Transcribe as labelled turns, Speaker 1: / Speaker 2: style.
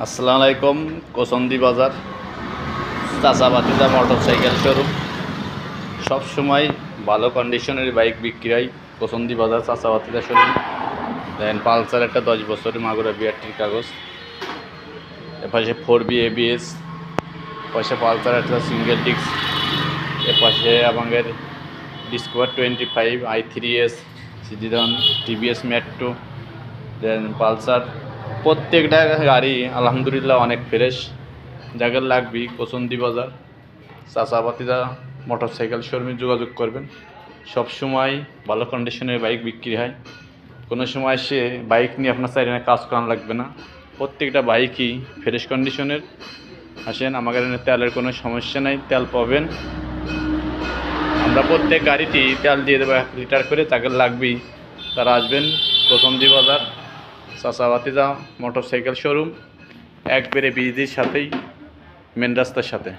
Speaker 1: আসসালামু আলাইকুম। কোসন্দি বাজার চাচাবাতিদা মোটরসাইকেল শোরুম। সব সময় ভালো কন্ডিশনের বাইক বিক্রি হয় কোসন্দি বাজার চাচাবাতিদা শোরুম। দেন পালসার একটা 10 বছরের মাগুরা বিআরটির কাগজ, এপাশে 4B ABS, পাশে পালসার একটা সিঙ্গেল ডিস্ক, এপাশে আমাদের ডিসকভার 25 i3s, সিডিধন, টিভিএস মেট্রো, দেন পালসার। প্রত্যেকটা গাড়ি আলহামদুলিল্লাহ অনেক ফ্রেশ। যাদের লাগবে কোসন্দি বাজার চাচাবাতিদা মোটরসাইকেল শোরুমে যোগাযোগ করবেন। সব সময় ভালো কন্ডিশনের বাইক বিক্রি হয়। কোনো সময় সে বাইক নিয়ে আপনার সাইডে কাজ করানো লাগবে না। প্রত্যেকটা বাইকই ফ্রেশ কন্ডিশনের। আসেন, আমাদের এখানে তেলের কোনো সমস্যা নাই, তেল পাবেন। আমরা প্রত্যেক গাড়িতেই তেল দিয়ে দেবো 1 লিটার করে। যাদের লাগবেই তারা আসবেন কোসন্দি বাজার চাচাবাতিদা মোটরসাইকেল শোরুম, একবারে ব্রিজের সাথেই, মেন রাস্তার সাথে।